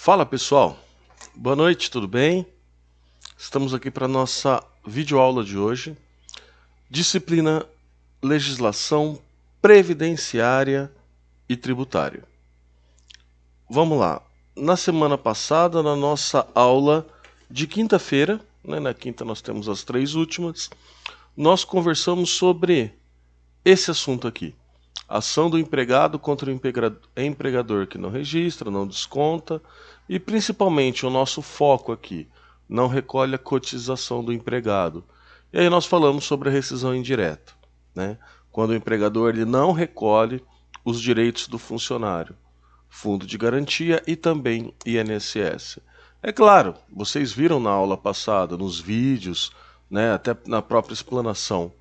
Fala pessoal, boa noite, tudo bem? Estamos aqui para a nossa videoaula de hoje, disciplina Legislação Previdenciária e Tributária. Vamos lá, na semana passada, na nossa aula de quinta-feira, na quinta nós temos as 3 últimas, nós conversamos sobre esse assunto aqui. Ação do empregado contra o empregador que não registra, não desconta e principalmente o nosso foco aqui, não recolhe a cotização do empregado. E aí nós falamos sobre a rescisão indireta, né? Quando o empregador ele não recolhe os direitos do funcionário, fundo de garantia e também INSS. É claro, vocês viram na aula passada, nos vídeos, né, até na própria explanação,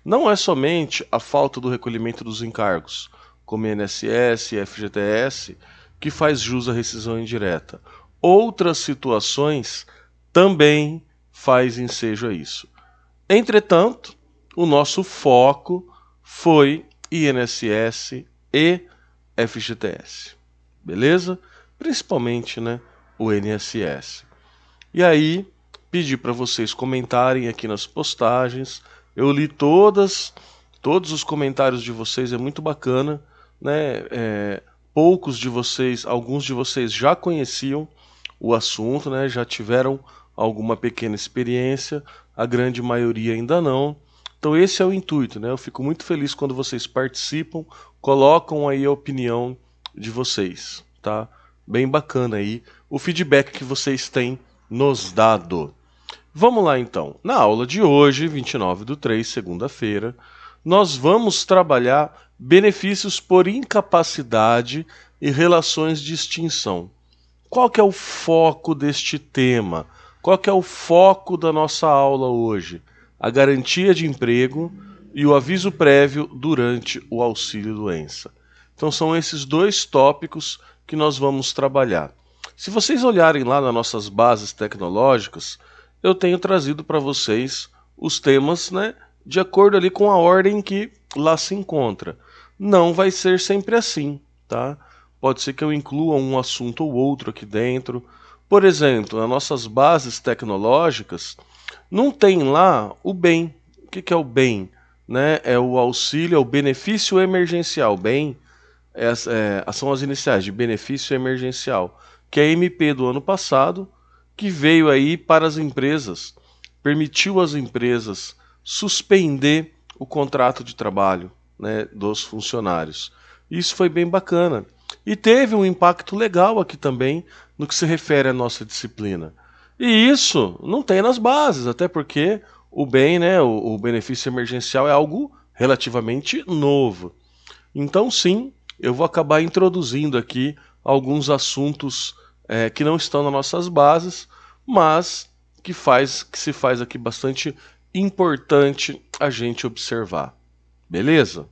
não é somente a falta do recolhimento dos encargos, como INSS e FGTS, que faz jus à rescisão indireta. Outras situações também faz ensejo a isso. Entretanto, o nosso foco foi INSS e FGTS. Beleza? Principalmente, né, o INSS. E aí, pedi para vocês comentarem aqui nas postagens. Eu li todos os comentários de vocês, é muito bacana, né? Poucos de vocês, alguns de vocês já conheciam o assunto, né? Já tiveram alguma pequena experiência, a grande maioria ainda não. Então esse é o intuito, né? Eu fico muito feliz quando vocês participam, colocam aí a opinião de vocês, tá? Bem bacana aí o feedback que vocês têm nos dado. Vamos lá então. Na aula de hoje, 29/3, segunda-feira, nós vamos trabalhar benefícios por incapacidade e relações de extinção. Qual que é o foco deste tema? Qual que é o foco da nossa aula hoje? A garantia de emprego e o aviso prévio durante o auxílio-doença. Então são esses dois tópicos que nós vamos trabalhar. Se vocês olharem lá nas nossas bases tecnológicas, eu tenho trazido para vocês os temas, né, de acordo ali com a ordem que lá se encontra. Não vai ser sempre assim, tá? Pode ser que eu inclua um assunto ou outro aqui dentro. Por exemplo, nas nossas bases tecnológicas, não tem lá o bem. O que é o bem? Né? É o auxílio, é o benefício emergencial. Bem, são as iniciais de benefício emergencial, que é a MP do ano passado, que veio aí para as empresas, permitiu às empresas suspender o contrato de trabalho, né, dos funcionários. Isso foi bem bacana. E teve um impacto legal aqui também no que se refere à nossa disciplina. E isso não tem nas bases, até porque o bem, né, o benefício emergencial é algo relativamente novo. Então sim, eu vou acabar introduzindo aqui alguns assuntos que não estão nas nossas bases, mas que se faz aqui bastante importante a gente observar. Beleza?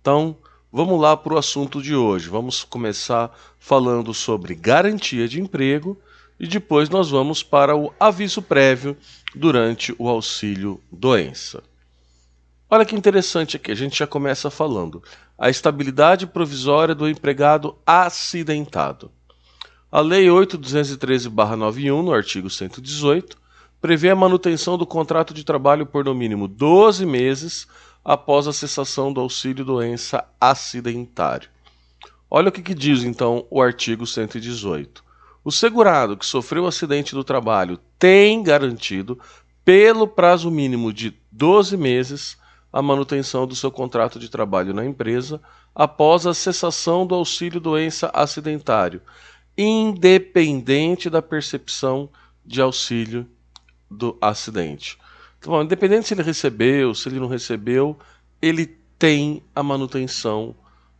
Então, vamos lá para o assunto de hoje. Vamos começar falando sobre garantia de emprego e depois nós vamos para o aviso prévio durante o auxílio-doença. Olha que interessante aqui, a gente já começa falando. A estabilidade provisória do empregado acidentado. A Lei 8.213/91, no artigo 118, prevê a manutenção do contrato de trabalho por no mínimo 12 meses após a cessação do auxílio-doença acidentário. Olha o que diz então o artigo 118. O segurado que sofreu acidente do trabalho tem garantido, pelo prazo mínimo de 12 meses, a manutenção do seu contrato de trabalho na empresa após a cessação do auxílio-doença acidentário, independente da percepção de auxílio do acidente. Então, independente se ele recebeu, se ele não recebeu, ele tem a manutenção,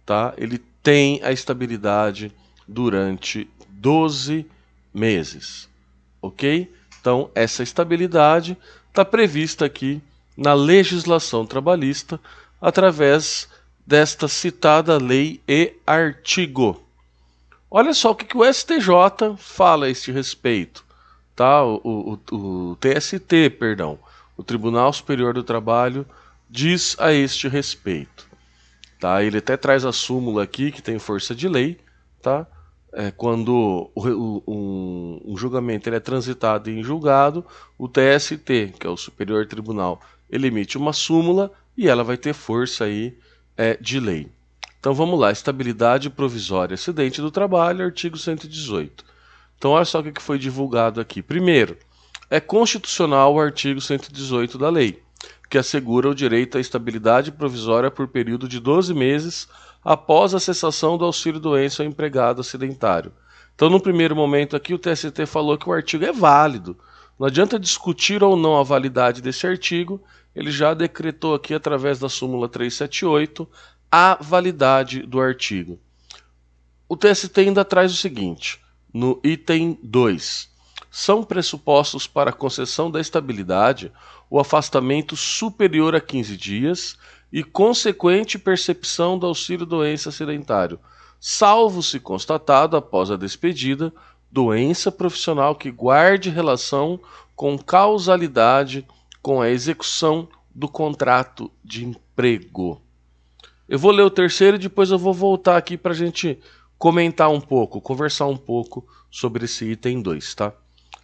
tá? Ele tem a estabilidade durante 12 meses, ok? Então, essa estabilidade está prevista aqui na legislação trabalhista através desta citada lei e artigo. Olha só o que o STJ fala a este respeito, tá? O TST, perdão, o Tribunal Superior do Trabalho, diz a este respeito, tá? Ele até traz a súmula aqui, que tem força de lei, tá? quando um julgamento ele é transitado em julgado, o TST, que é o Superior Tribunal, ele emite uma súmula e ela vai ter força aí, de lei. Então vamos lá, estabilidade provisória, acidente do trabalho, artigo 118. Então olha só o que foi divulgado aqui. Primeiro, é constitucional o artigo 118 da lei, que assegura o direito à estabilidade provisória por período de 12 meses após a cessação do auxílio-doença ao empregado acidentário. Então, no primeiro momento aqui, o TST falou que o artigo é válido. Não adianta discutir ou não a validade desse artigo, ele já decretou aqui, através da súmula 378, a validade do artigo. O TST ainda traz o seguinte, no item 2, são pressupostos para a concessão da estabilidade o afastamento superior a 15 dias e consequente percepção do auxílio-doença acidentário, salvo se constatado, após a despedida, doença profissional que guarde relação com causalidade com a execução do contrato de emprego. Eu vou ler o terceiro e depois eu vou voltar aqui para a gente comentar um pouco, conversar um pouco sobre esse item 2, tá?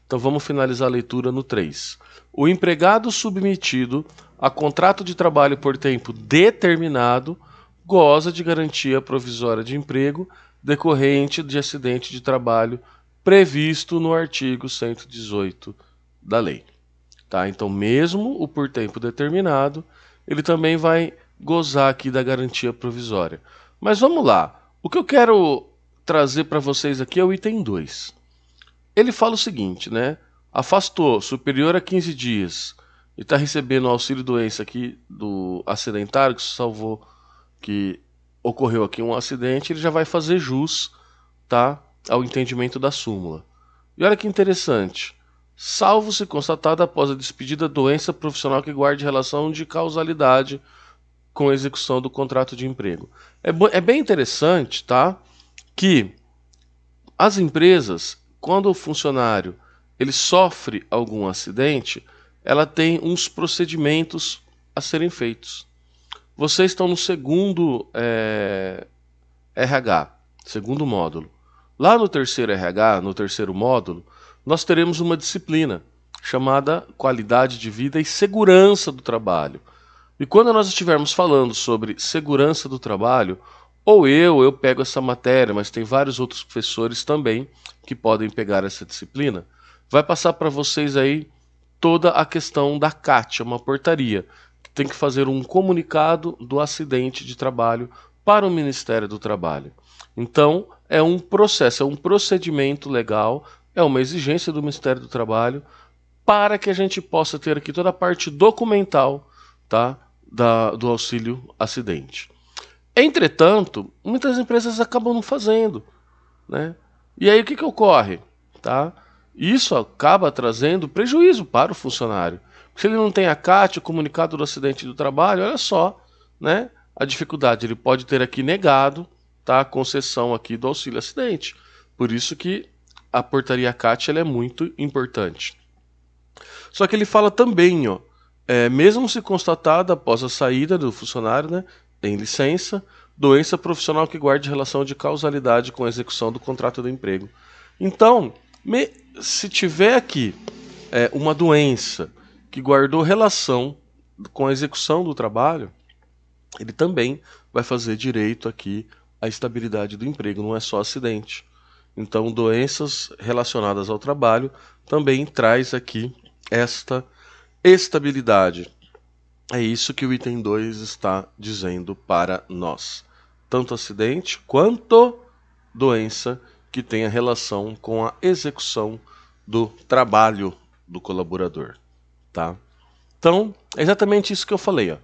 Então vamos finalizar a leitura no 3. O empregado submetido a contrato de trabalho por tempo determinado goza de garantia provisória de emprego decorrente de acidente de trabalho previsto no artigo 118 da lei. Tá? Então, mesmo o por tempo determinado, ele também vai gozar aqui da garantia provisória. Mas vamos lá. O que eu quero trazer para vocês aqui é o item 2. Ele fala o seguinte, né? Afastou superior a 15 dias e está recebendo o auxílio-doença aqui do acidentário, que salvou, que ocorreu aqui um acidente, ele já vai fazer jus, tá, ao entendimento da súmula. E olha que interessante. Salvo se constatada após a despedida doença profissional que guarde relação de causalidade com a execução do contrato de emprego. É bem interessante, tá, que as empresas, quando o funcionário ele sofre algum acidente, ela tem uns procedimentos a serem feitos. Vocês estão no segundo RH, segundo módulo. Lá no terceiro RH, no terceiro módulo, nós teremos uma disciplina chamada Qualidade de Vida e Segurança do Trabalho. E quando nós estivermos falando sobre segurança do trabalho, ou eu pego essa matéria, mas tem vários outros professores também que podem pegar essa disciplina, vai passar para vocês aí toda a questão da CAT, uma portaria, que tem que fazer um comunicado do acidente de trabalho para o Ministério do Trabalho. Então, é um processo, é um procedimento legal, é uma exigência do Ministério do Trabalho para que a gente possa ter aqui toda a parte documental, tá, do auxílio acidente. Entretanto, muitas empresas acabam não fazendo, né? E aí o que ocorre? Tá? Isso acaba trazendo prejuízo para o funcionário. Se ele não tem a CAT, o comunicado do acidente do trabalho, olha só, né, a dificuldade. Ele pode ter aqui negado, tá, a concessão aqui do auxílio acidente. Por isso que a portaria CAT ela é muito importante. Só que ele fala também, ó, mesmo se constatada após a saída do funcionário, né, em licença, doença profissional que guarde relação de causalidade com a execução do contrato de emprego. Então, se tiver aqui uma doença que guardou relação com a execução do trabalho, ele também vai fazer direito aqui à estabilidade do emprego, não é só acidente. Então, doenças relacionadas ao trabalho também traz aqui esta estabilidade. É isso que o item 2 está dizendo para nós. Tanto acidente quanto doença que tenha relação com a execução do trabalho do colaborador. Tá? Então, é exatamente isso que eu falei. Ó.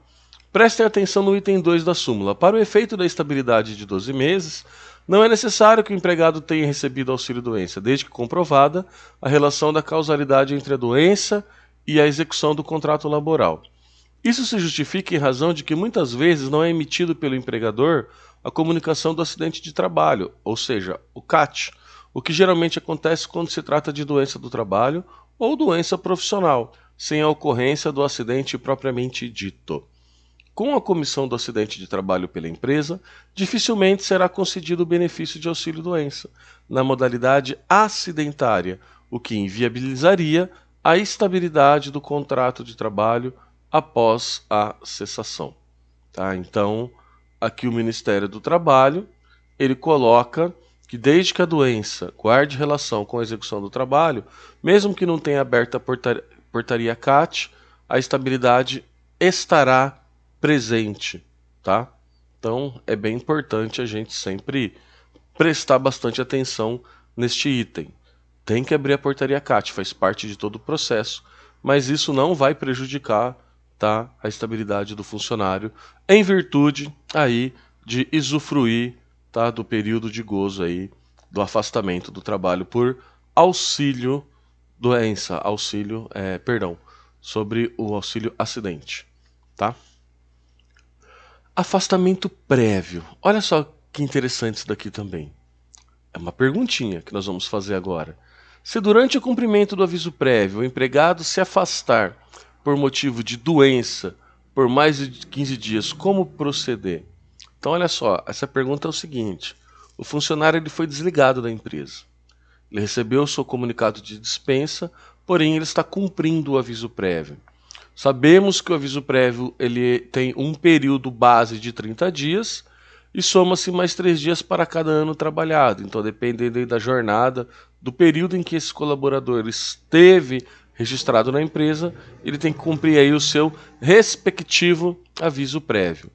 Prestem atenção no item 2 da súmula. Para o efeito da estabilidade de 12 meses, não é necessário que o empregado tenha recebido auxílio-doença, desde que comprovada a relação da causalidade entre a doença e a execução do contrato laboral. Isso se justifica em razão de que muitas vezes não é emitido pelo empregador a comunicação do acidente de trabalho, ou seja, o CAT, o que geralmente acontece quando se trata de doença do trabalho ou doença profissional, sem a ocorrência do acidente propriamente dito. com a comissão do acidente de trabalho pela empresa, dificilmente será concedido o benefício de auxílio-doença na modalidade acidentária, o que inviabilizaria a estabilidade do contrato de trabalho após a cessação. Tá? Então, aqui o Ministério do Trabalho, ele coloca que desde que a doença guarde relação com a execução do trabalho, mesmo que não tenha aberta a portaria CAT, a estabilidade estará presente, tá? Então, é bem importante a gente sempre prestar bastante atenção neste item. Tem que abrir a portaria CAT, faz parte de todo o processo, mas isso não vai prejudicar, tá, a estabilidade do funcionário em virtude aí de usufruir, tá, do período de gozo aí do afastamento do trabalho por auxílio doença, sobre o auxílio acidente, tá? Afastamento prévio. Olha só que interessante isso daqui também. É uma perguntinha que nós vamos fazer agora. Se durante o cumprimento do aviso prévio o empregado se afastar por motivo de doença por mais de 15 dias, como proceder? Então, olha só, essa pergunta é o seguinte. O funcionário ele foi desligado da empresa. Ele recebeu o seu comunicado de dispensa, porém ele está cumprindo o aviso prévio. Sabemos que o aviso prévio ele tem um período base de 30 dias e soma-se mais 3 dias para cada ano trabalhado. Então, dependendo da jornada, do período em que esse colaborador esteve registrado na empresa, ele tem que cumprir aí o seu respectivo aviso prévio.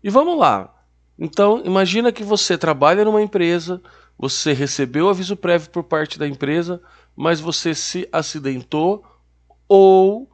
E vamos lá. Então, imagina que você trabalha numa empresa, você recebeu o aviso prévio por parte da empresa, mas você se acidentou ou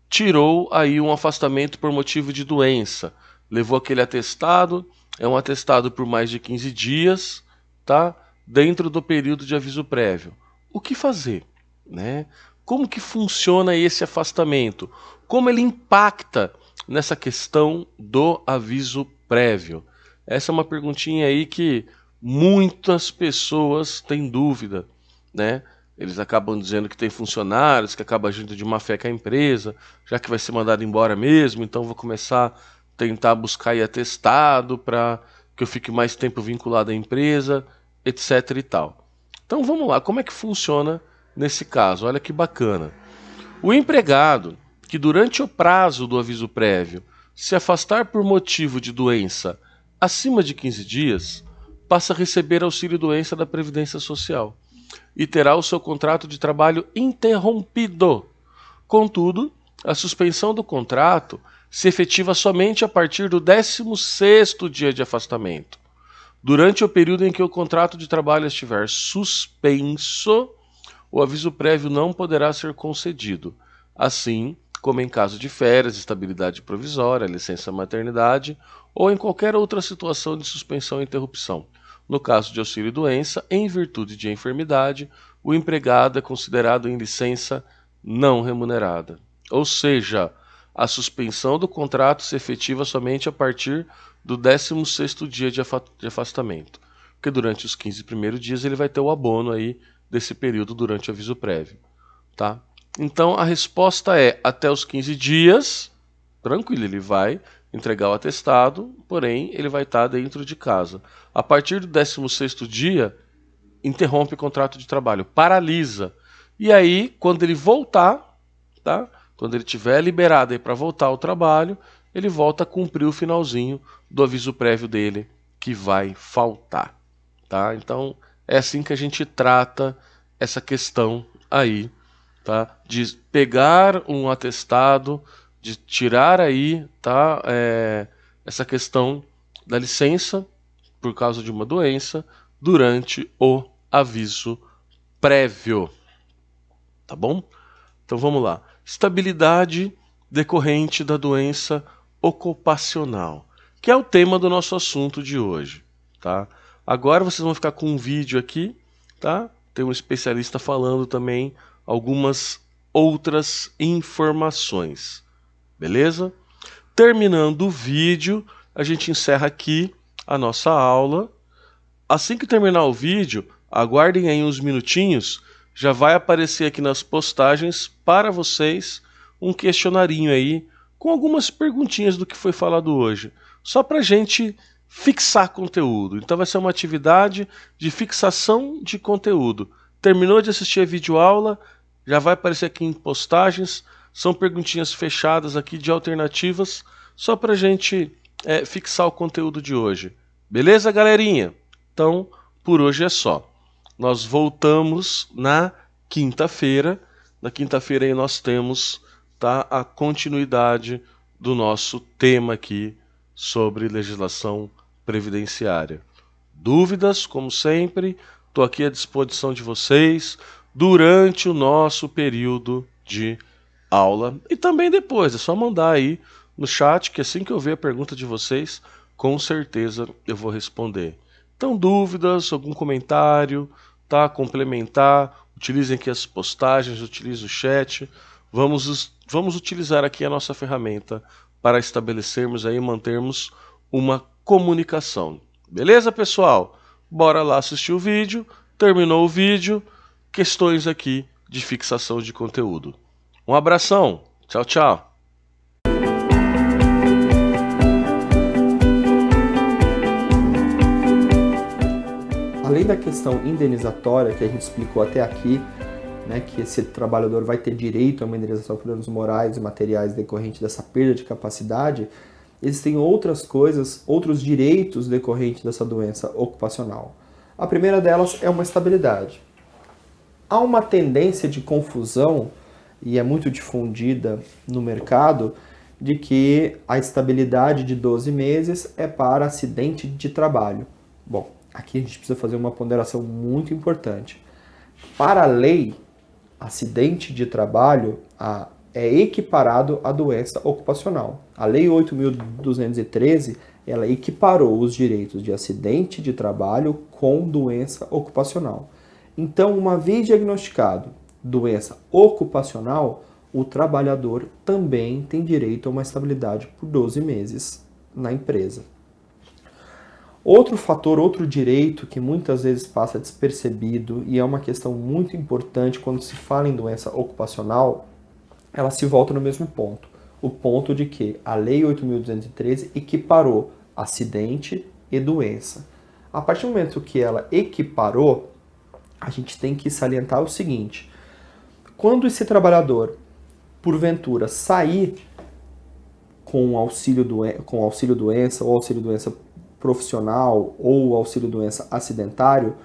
tirou aí um afastamento por motivo de doença. Levou aquele atestado, é um atestado por mais de 15 dias, tá? Dentro do período de aviso prévio. O que fazer, né? Como que funciona esse afastamento? Como ele impacta nessa questão do aviso prévio? Essa é uma perguntinha aí que muitas pessoas têm dúvida, né? Eles acabam dizendo que tem funcionários que acabam agindo de má fé com a empresa, já que vai ser mandado embora mesmo, então vou começar a tentar buscar aí atestado para que eu fique mais tempo vinculado à empresa, etc e tal. Então vamos lá, como é que funciona nesse caso? Olha que bacana. O empregado que durante o prazo do aviso prévio se afastar por motivo de doença acima de 15 dias, passa a receber auxílio-doença da Previdência Social e terá o seu contrato de trabalho interrompido. Contudo, a suspensão do contrato se efetiva somente a partir do 16º dia de afastamento. Durante o período em que o contrato de trabalho estiver suspenso, o aviso prévio não poderá ser concedido, assim como em caso de férias, estabilidade provisória, licença maternidade ou em qualquer outra situação de suspensão ou interrupção. No caso de auxílio-doença, em virtude de enfermidade, o empregado é considerado em licença não remunerada. Ou seja, a suspensão do contrato se efetiva somente a partir do 16º dia de afastamento, porque durante os 15 primeiros dias ele vai ter o abono aí desse período durante o aviso prévio, tá? Então a resposta é até os 15 dias, tranquilo, ele vai entregar o atestado, porém ele vai estar dentro de casa. A partir do 16º dia, interrompe o contrato de trabalho, paralisa. E aí, quando ele voltar, tá? Quando ele tiver liberado para voltar ao trabalho, ele volta a cumprir o finalzinho do aviso prévio dele, que vai faltar, tá? Então, é assim que a gente trata essa questão aí, tá? De pegar um atestado, de tirar aí, tá? Essa questão da licença por causa de uma doença durante o aviso prévio, tá bom? Então vamos lá. Estabilidade decorrente da doença ocupacional, que é o tema do nosso assunto de hoje, tá? Agora vocês vão ficar com um vídeo aqui, tá? Tem um especialista falando também algumas outras informações, beleza? Terminando o vídeo, a gente encerra aqui a nossa aula. Assim que terminar o vídeo, aguardem aí uns minutinhos, já vai aparecer aqui nas postagens para vocês um questionarinho aí com algumas perguntinhas do que foi falado hoje, só para a gente fixar conteúdo. Então vai ser uma atividade de fixação de conteúdo. Terminou de assistir a videoaula, já vai aparecer aqui em postagens, são perguntinhas fechadas aqui de alternativas, só para a gente fixar o conteúdo de hoje. Beleza, galerinha? Então, por hoje é só. Nós voltamos na quinta-feira. Na quinta-feira aí nós temos a continuidade do nosso tema aqui sobre legislação previdenciária. Dúvidas, como sempre, estou aqui à disposição de vocês durante o nosso período de aula e também depois, é só mandar aí no chat que assim que eu ver a pergunta de vocês, com certeza eu vou responder. Então, dúvidas, algum comentário, tá? Complementar, utilizem aqui as postagens, utilizem o chat. Vamos utilizar aqui a nossa ferramenta para estabelecermos aí e mantermos uma comunicação. Beleza, pessoal? Bora lá assistir o vídeo. Terminou o vídeo, questões aqui de fixação de conteúdo. Um abração. Tchau, tchau. Além da questão indenizatória que a gente explicou até aqui, né, que esse trabalhador vai ter direito a uma indenização por danos morais e materiais decorrente dessa perda de capacidade, existem outras coisas, outros direitos decorrentes dessa doença ocupacional. A primeira delas é uma estabilidade. Há uma tendência de confusão, e é muito difundida no mercado, de que a estabilidade de 12 meses é para acidente de trabalho. Bom, aqui a gente precisa fazer uma ponderação muito importante. Para a lei, acidente de trabalho é equiparado à doença ocupacional. A Lei 8.213, ela equiparou os direitos de acidente de trabalho com doença ocupacional. Então, uma vez diagnosticado doença ocupacional, o trabalhador também tem direito a uma estabilidade por 12 meses na empresa. Outro fator, outro direito que muitas vezes passa despercebido e é uma questão muito importante quando se fala em doença ocupacional, ela se volta no mesmo ponto. O ponto de que a Lei 8.213 equiparou acidente e doença. A partir do momento que ela equiparou, a gente tem que salientar o seguinte: quando esse trabalhador, porventura, sair com auxílio doença ou auxílio doença profissional ou auxílio doença acidentário,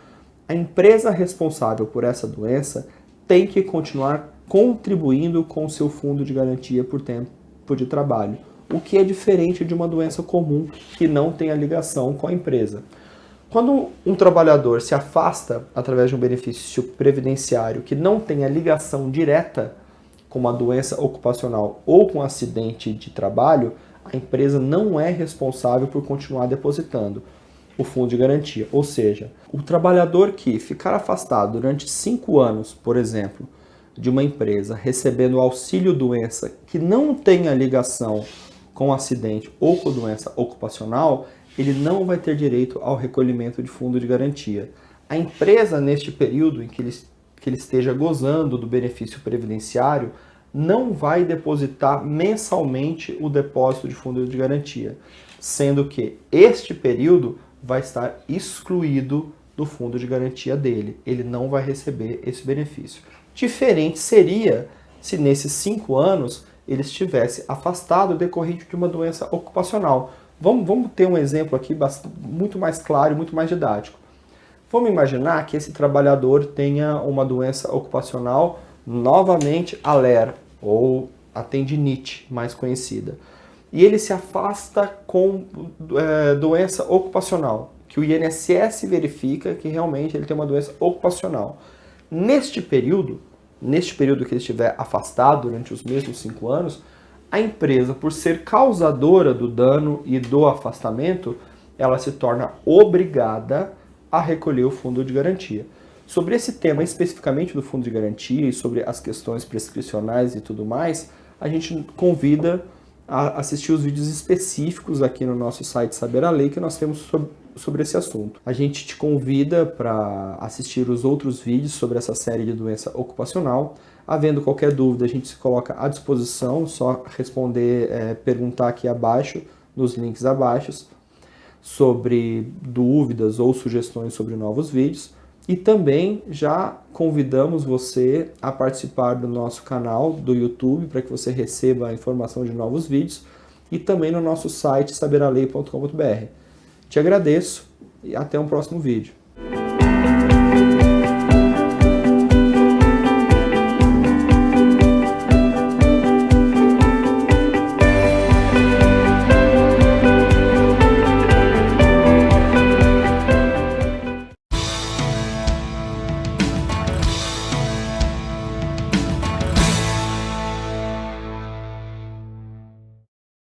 a empresa responsável por essa doença tem que continuar contribuindo com o seu fundo de garantia por tempo de trabalho, o que é diferente de uma doença comum que não tem a ligação com a empresa. Quando um trabalhador se afasta através de um benefício previdenciário que não tem a ligação direta com uma doença ocupacional ou com um acidente de trabalho, a empresa não é responsável por continuar depositando o fundo de garantia. Ou seja, o trabalhador que ficar afastado durante 5 anos, por exemplo, de uma empresa recebendo auxílio-doença que não tenha ligação com acidente ou com doença ocupacional, ele não vai ter direito ao recolhimento de fundo de garantia. A empresa, neste período em que ele esteja gozando do benefício previdenciário, não vai depositar mensalmente o depósito de fundo de garantia, sendo que este período vai estar excluído do fundo de garantia dele. Ele não vai receber esse benefício. Diferente seria se nesses 5 anos ele estivesse afastado decorrente de uma doença ocupacional. Vamos ter um exemplo aqui muito mais claro e muito mais didático. Vamos imaginar que esse trabalhador tenha uma doença ocupacional, novamente a LER, ou a tendinite, mais conhecida. E ele se afasta com doença ocupacional, que o INSS verifica que realmente ele tem uma doença ocupacional. Neste período que ele estiver afastado durante os mesmos 5 anos, a empresa, por ser causadora do dano e do afastamento, ela se torna obrigada a recolher o fundo de garantia. Sobre esse tema especificamente do fundo de garantia e sobre as questões prescricionais e tudo mais, a gente convida a assistir os vídeos específicos aqui no nosso site Saber a Lei que nós temos sobre esse assunto. A gente te convida para assistir os outros vídeos sobre essa série de doença ocupacional. Havendo qualquer dúvida, a gente se coloca à disposição, só responder, perguntar aqui abaixo, nos links abaixo, sobre dúvidas ou sugestões sobre novos vídeos. E também já convidamos você a participar do nosso canal do YouTube, para que você receba a informação de novos vídeos, e também no nosso site saberalei.com.br. Te agradeço e até um próximo vídeo.